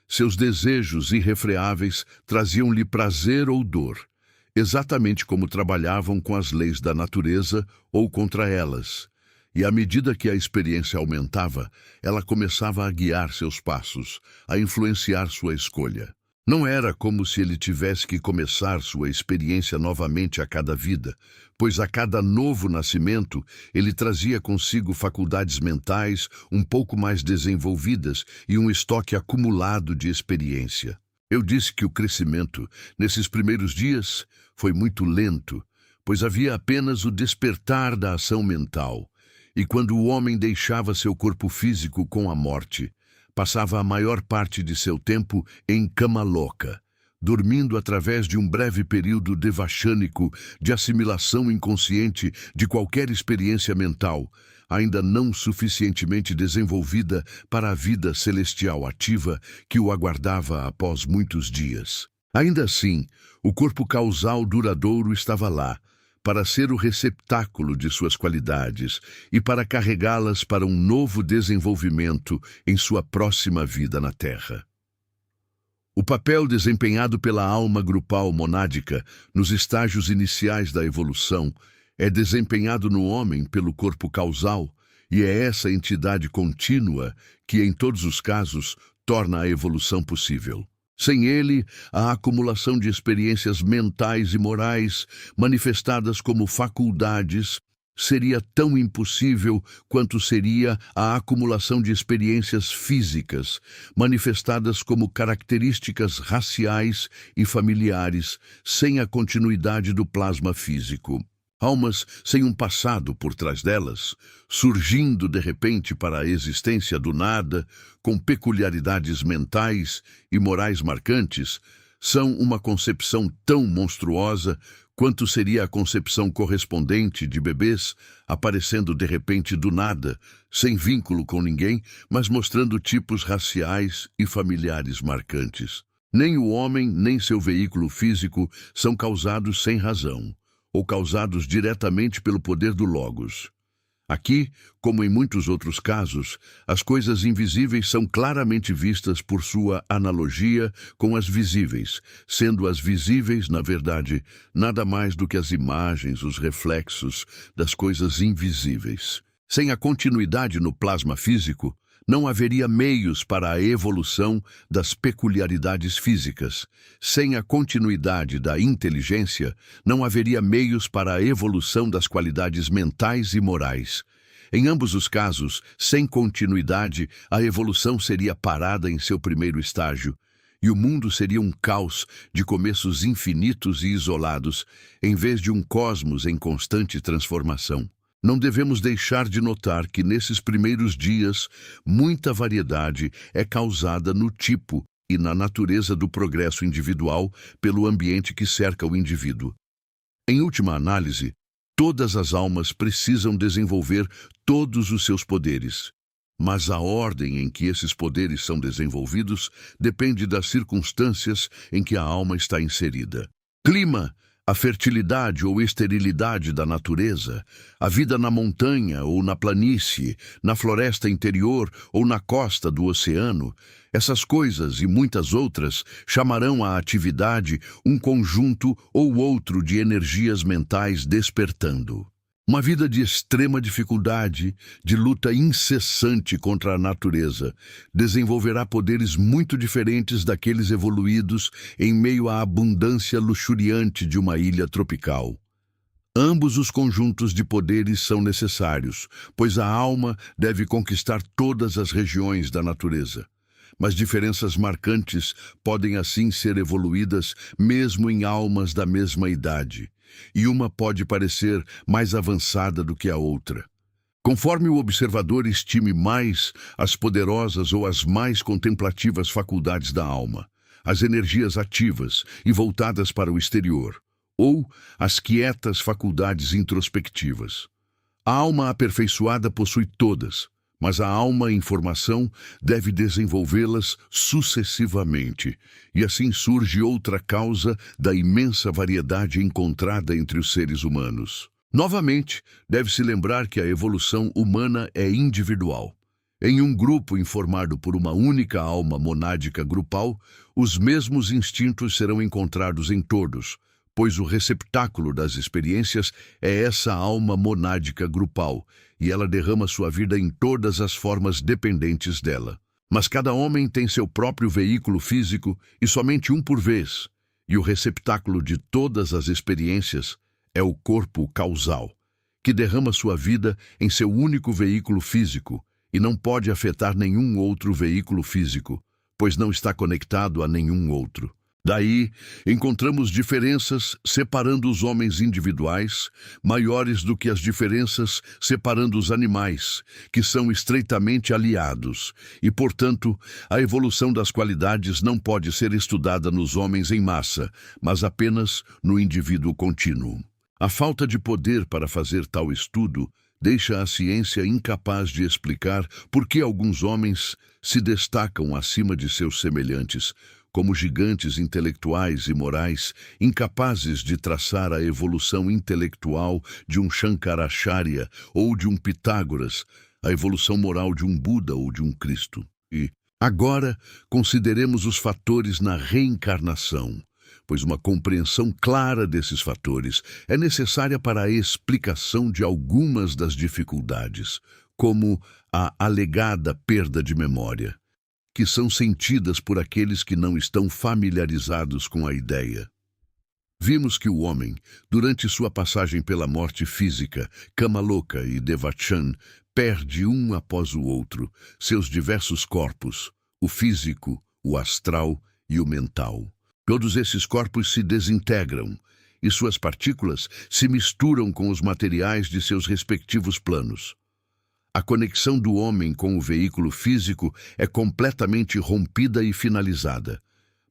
Seus desejos irrefreáveis traziam-lhe prazer ou dor, exatamente como trabalhavam com as leis da natureza ou contra elas. E à medida que a experiência aumentava, ela começava a guiar seus passos, a influenciar sua escolha. Não era como se ele tivesse que começar sua experiência novamente a cada vida, pois a cada novo nascimento ele trazia consigo faculdades mentais um pouco mais desenvolvidas e um estoque acumulado de experiência. Eu disse que o crescimento, nesses primeiros dias, foi muito lento, pois havia apenas o despertar da ação mental, e quando o homem deixava seu corpo físico com a morte, passava a maior parte de seu tempo em cama louca, dormindo através de um breve período devachânico de assimilação inconsciente de qualquer experiência mental, ainda não suficientemente desenvolvida para a vida celestial ativa que o aguardava após muitos dias. Ainda assim, o corpo causal duradouro estava lá, para ser o receptáculo de suas qualidades e para carregá-las para um novo desenvolvimento em sua próxima vida na Terra. O papel desempenhado pela alma grupal monádica nos estágios iniciais da evolução é desempenhado no homem pelo corpo causal, e é essa entidade contínua que, em todos os casos, torna a evolução possível. Sem ele, a acumulação de experiências mentais e morais, manifestadas como faculdades, seria tão impossível quanto seria a acumulação de experiências físicas, manifestadas como características raciais e familiares, sem a continuidade do plasma físico. Almas sem um passado por trás delas, surgindo de repente para a existência do nada, com peculiaridades mentais e morais marcantes, são uma concepção tão monstruosa quanto seria a concepção correspondente de bebês aparecendo de repente do nada, sem vínculo com ninguém, mas mostrando tipos raciais e familiares marcantes. Nem o homem, nem seu veículo físico são causados sem razão, ou causados diretamente pelo poder do Logos. Aqui, como em muitos outros casos, as coisas invisíveis são claramente vistas por sua analogia com as visíveis, sendo as visíveis, na verdade, nada mais do que as imagens, os reflexos das coisas invisíveis. Sem a continuidade no plasma físico, não haveria meios para a evolução das peculiaridades físicas. Sem a continuidade da inteligência, não haveria meios para a evolução das qualidades mentais e morais. Em ambos os casos, sem continuidade, a evolução seria parada em seu primeiro estágio, e o mundo seria um caos de começos infinitos e isolados, em vez de um cosmos em constante transformação. Não devemos deixar de notar que nesses primeiros dias, muita variedade é causada no tipo e na natureza do progresso individual pelo ambiente que cerca o indivíduo. Em última análise, todas as almas precisam desenvolver todos os seus poderes, mas a ordem em que esses poderes são desenvolvidos depende das circunstâncias em que a alma está inserida. Clima, a fertilidade ou esterilidade da natureza, a vida na montanha ou na planície, na floresta interior ou na costa do oceano, essas coisas e muitas outras chamarão à atividade um conjunto ou outro de energias mentais despertando. Uma vida de extrema dificuldade, de luta incessante contra a natureza, desenvolverá poderes muito diferentes daqueles evoluídos em meio à abundância luxuriante de uma ilha tropical. Ambos os conjuntos de poderes são necessários, pois a alma deve conquistar todas as regiões da natureza. Mas diferenças marcantes podem assim ser evoluídas mesmo em almas da mesma idade, e uma pode parecer mais avançada do que a outra. Conforme o observador estime mais as poderosas ou as mais contemplativas faculdades da alma, as energias ativas e voltadas para o exterior, ou as quietas faculdades introspectivas. A alma aperfeiçoada possui todas, mas a alma em formação deve desenvolvê-las sucessivamente, e assim surge outra causa da imensa variedade encontrada entre os seres humanos. Novamente, deve-se lembrar que a evolução humana é individual. Em um grupo informado por uma única alma monádica grupal, os mesmos instintos serão encontrados em todos, pois o receptáculo das experiências é essa alma monádica grupal, e ela derrama sua vida em todas as formas dependentes dela. Mas cada homem tem seu próprio veículo físico e somente um por vez, e o receptáculo de todas as experiências é o corpo causal, que derrama sua vida em seu único veículo físico e não pode afetar nenhum outro veículo físico, pois não está conectado a nenhum outro. Daí, encontramos diferenças separando os homens individuais, maiores do que as diferenças separando os animais, que são estreitamente aliados, e, portanto, a evolução das qualidades não pode ser estudada nos homens em massa, mas apenas no indivíduo contínuo. A falta de poder para fazer tal estudo deixa a ciência incapaz de explicar por que alguns homens se destacam acima de seus semelhantes, como gigantes intelectuais e morais, incapazes de traçar a evolução intelectual de um Shankaracharya ou de um Pitágoras, a evolução moral de um Buda ou de um Cristo. E, agora, consideremos os fatores na reencarnação, pois uma compreensão clara desses fatores é necessária para a explicação de algumas das dificuldades, como a alegada perda de memória, que são sentidas por aqueles que não estão familiarizados com a ideia. Vimos que o homem, durante sua passagem pela morte física, Kamaloka e Devachan, perde um após o outro seus diversos corpos, o físico, o astral e o mental. Todos esses corpos se desintegram e suas partículas se misturam com os materiais de seus respectivos planos. A conexão do homem com o veículo físico é completamente rompida e finalizada,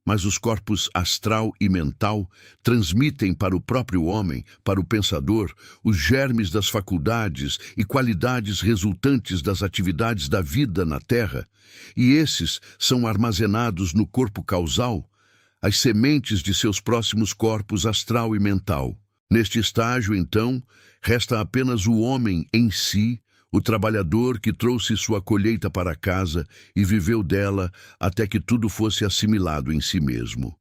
mas os corpos astral e mental transmitem para o próprio homem, para o pensador, os germes das faculdades e qualidades resultantes das atividades da vida na Terra, e esses são armazenados no corpo causal, as sementes de seus próximos corpos astral e mental. Neste estágio, então, resta apenas o homem em si, o trabalhador que trouxe sua colheita para casa e viveu dela até que tudo fosse assimilado em si mesmo.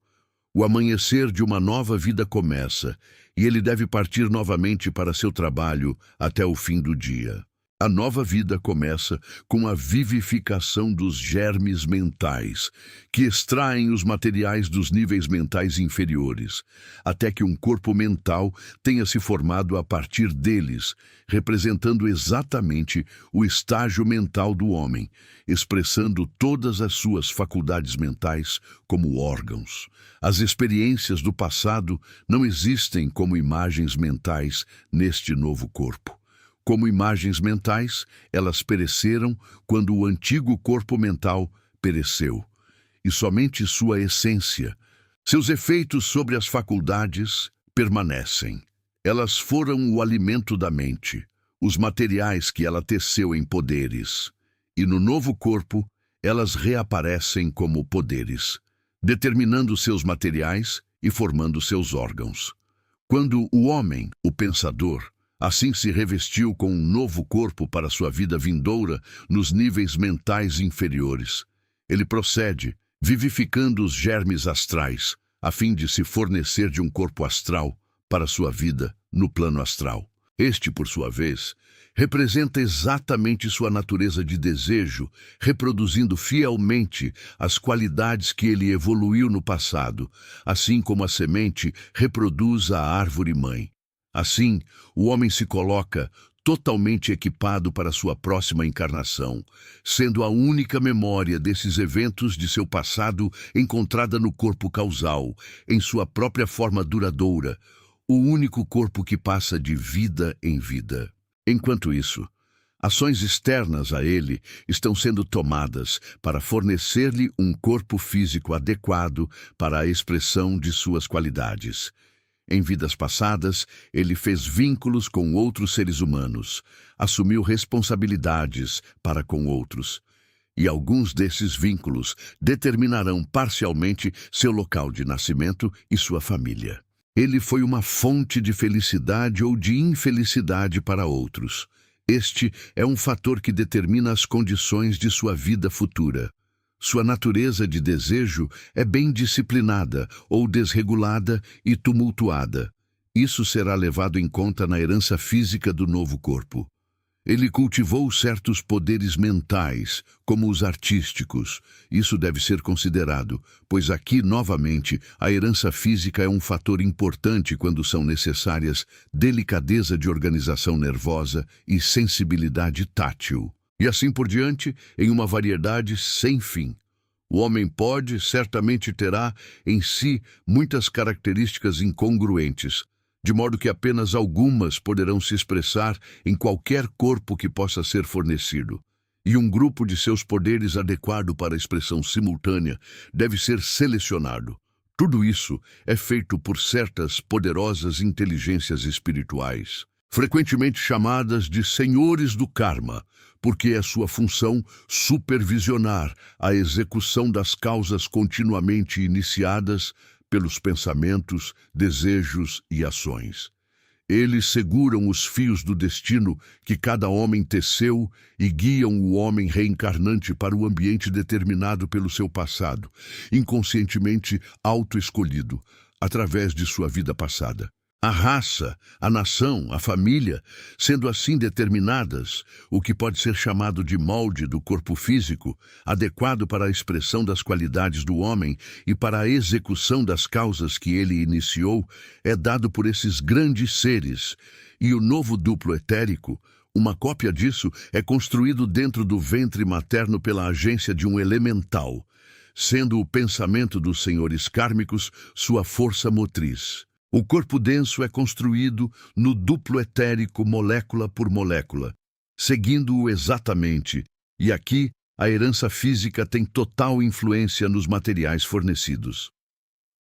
O amanhecer de uma nova vida começa, e ele deve partir novamente para seu trabalho até o fim do dia. A nova vida começa com a vivificação dos germes mentais, que extraem os materiais dos níveis mentais inferiores, até que um corpo mental tenha se formado a partir deles, representando exatamente o estágio mental do homem, expressando todas as suas faculdades mentais como órgãos. As experiências do passado não existem como imagens mentais neste novo corpo. Como imagens mentais, elas pereceram quando o antigo corpo mental pereceu, e somente sua essência, seus efeitos sobre as faculdades, permanecem. Elas foram o alimento da mente, os materiais que ela teceu em poderes, e no novo corpo, elas reaparecem como poderes, determinando seus materiais e formando seus órgãos. Quando o homem, o pensador, assim se revestiu com um novo corpo para sua vida vindoura nos níveis mentais inferiores, ele procede, vivificando os germes astrais, a fim de se fornecer de um corpo astral para sua vida no plano astral. Este, por sua vez, representa exatamente sua natureza de desejo, reproduzindo fielmente as qualidades que ele evoluiu no passado, assim como a semente reproduz a árvore-mãe. Assim, o homem se coloca totalmente equipado para sua próxima encarnação, sendo a única memória desses eventos de seu passado encontrada no corpo causal, em sua própria forma duradoura, o único corpo que passa de vida em vida. Enquanto isso, ações externas a ele estão sendo tomadas para fornecer-lhe um corpo físico adequado para a expressão de suas qualidades. Em vidas passadas, ele fez vínculos com outros seres humanos, assumiu responsabilidades para com outros. E alguns desses vínculos determinarão parcialmente seu local de nascimento e sua família. Ele foi uma fonte de felicidade ou de infelicidade para outros. Este é um fator que determina as condições de sua vida futura. Sua natureza de desejo é bem disciplinada ou desregulada e tumultuada. Isso será levado em conta na herança física do novo corpo. Ele cultivou certos poderes mentais, como os artísticos. Isso deve ser considerado, pois aqui, novamente, a herança física é um fator importante quando são necessárias delicadeza de organização nervosa e sensibilidade tátil. E assim por diante, em uma variedade sem fim. O homem certamente terá em si muitas características incongruentes, de modo que apenas algumas poderão se expressar em qualquer corpo que possa ser fornecido. E um grupo de seus poderes adequado para a expressão simultânea deve ser selecionado. Tudo isso é feito por certas poderosas inteligências espirituais, frequentemente chamadas de senhores do karma, porque é sua função supervisionar a execução das causas continuamente iniciadas pelos pensamentos, desejos e ações. Eles seguram os fios do destino que cada homem teceu e guiam o homem reencarnante para o ambiente determinado pelo seu passado, inconscientemente autoescolhido, através de sua vida passada. A raça, a nação, a família, sendo assim determinadas, o que pode ser chamado de molde do corpo físico, adequado para a expressão das qualidades do homem e para a execução das causas que ele iniciou, é dado por esses grandes seres. E o novo duplo etérico, uma cópia disso, é construído dentro do ventre materno pela agência de um elemental, sendo o pensamento dos senhores kármicos sua força motriz. O corpo denso é construído no duplo etérico molécula por molécula, seguindo-o exatamente, e aqui a herança física tem total influência nos materiais fornecidos.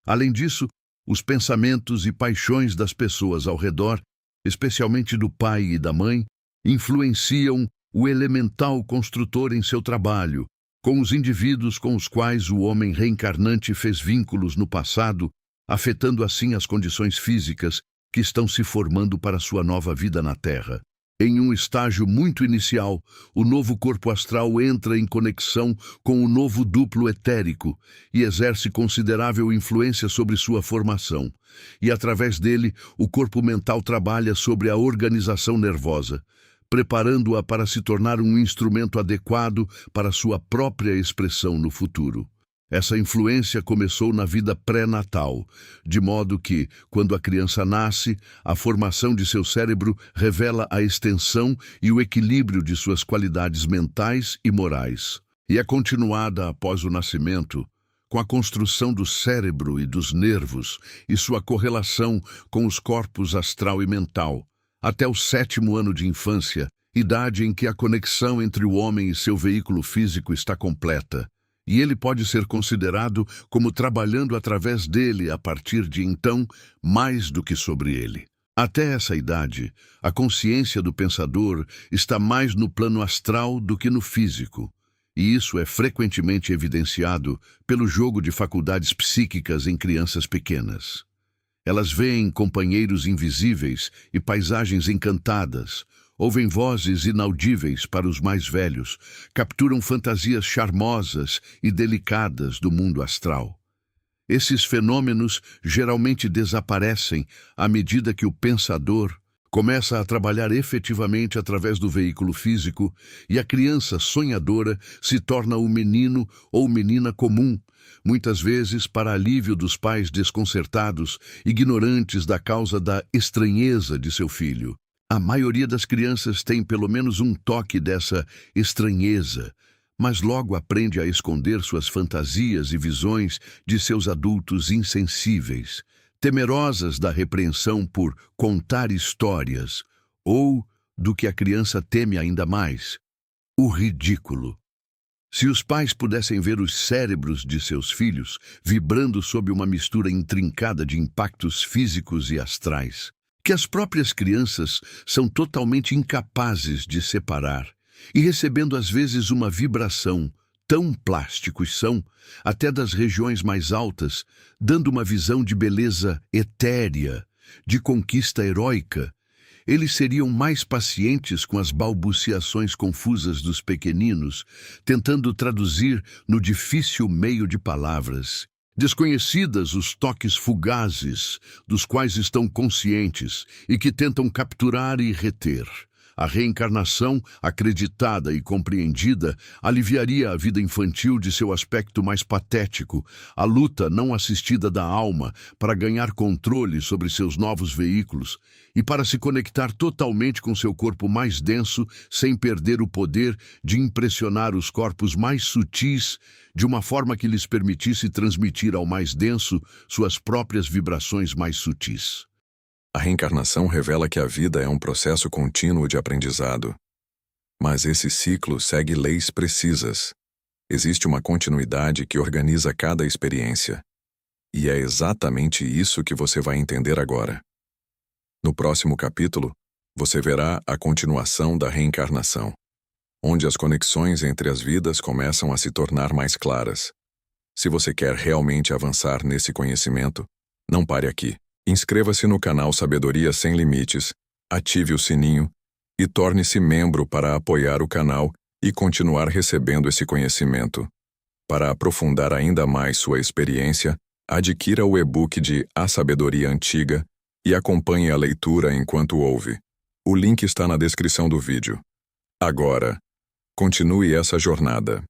Além disso, os pensamentos e paixões das pessoas ao redor, especialmente do pai e da mãe, influenciam o elemental construtor em seu trabalho, com os indivíduos com os quais o homem reencarnante fez vínculos no passado, afetando assim as condições físicas que estão se formando para sua nova vida na Terra. Em um estágio muito inicial, o novo corpo astral entra em conexão com o novo duplo etérico e exerce considerável influência sobre sua formação. E através dele, o corpo mental trabalha sobre a organização nervosa, preparando-a para se tornar um instrumento adequado para sua própria expressão no futuro. Essa influência começou na vida pré-natal, de modo que, quando a criança nasce, a formação de seu cérebro revela a extensão e o equilíbrio de suas qualidades mentais e morais. E é continuada após o nascimento, com a construção do cérebro e dos nervos e sua correlação com os corpos astral e mental, até o 7º ano de infância, idade em que a conexão entre o homem e seu veículo físico está completa. E ele pode ser considerado como trabalhando através dele a partir de então, mais do que sobre ele. Até essa idade, a consciência do pensador está mais no plano astral do que no físico, e isso é frequentemente evidenciado pelo jogo de faculdades psíquicas em crianças pequenas. Elas veem companheiros invisíveis e paisagens encantadas, ouvem vozes inaudíveis para os mais velhos, capturam fantasias charmosas e delicadas do mundo astral. Esses fenômenos geralmente desaparecem à medida que o pensador começa a trabalhar efetivamente através do veículo físico e a criança sonhadora se torna um menino ou menina comum, muitas vezes para alívio dos pais desconcertados, ignorantes da causa da estranheza de seu filho. A maioria das crianças tem pelo menos um toque dessa estranheza, mas logo aprende a esconder suas fantasias e visões de seus adultos insensíveis, temerosas da repreensão por contar histórias, ou, do que a criança teme ainda mais, o ridículo. Se os pais pudessem ver os cérebros de seus filhos vibrando sob uma mistura intrincada de impactos físicos e astrais, que as próprias crianças são totalmente incapazes de separar, e recebendo às vezes uma vibração, tão plásticos são, até das regiões mais altas, dando uma visão de beleza etérea, de conquista heróica, eles seriam mais pacientes com as balbuciações confusas dos pequeninos, tentando traduzir no difícil meio de palavras. Desconhecidas os toques fugazes, dos quais estão conscientes e que tentam capturar e reter. A reencarnação, acreditada e compreendida, aliviaria a vida infantil de seu aspecto mais patético, a luta não assistida da alma para ganhar controle sobre seus novos veículos e para se conectar totalmente com seu corpo mais denso sem perder o poder de impressionar os corpos mais sutis de uma forma que lhes permitisse transmitir ao mais denso suas próprias vibrações mais sutis. A reencarnação revela que a vida é um processo contínuo de aprendizado. Mas esse ciclo segue leis precisas. Existe uma continuidade que organiza cada experiência. E é exatamente isso que você vai entender agora. No próximo capítulo, você verá a continuação da reencarnação, onde as conexões entre as vidas começam a se tornar mais claras. Se você quer realmente avançar nesse conhecimento, não pare aqui. Inscreva-se no canal Sabedoria Sem Limites, ative o sininho e torne-se membro para apoiar o canal e continuar recebendo esse conhecimento. Para aprofundar ainda mais sua experiência, adquira o e-book de A Sabedoria Antiga e acompanhe a leitura enquanto ouve. O link está na descrição do vídeo. Agora, continue essa jornada.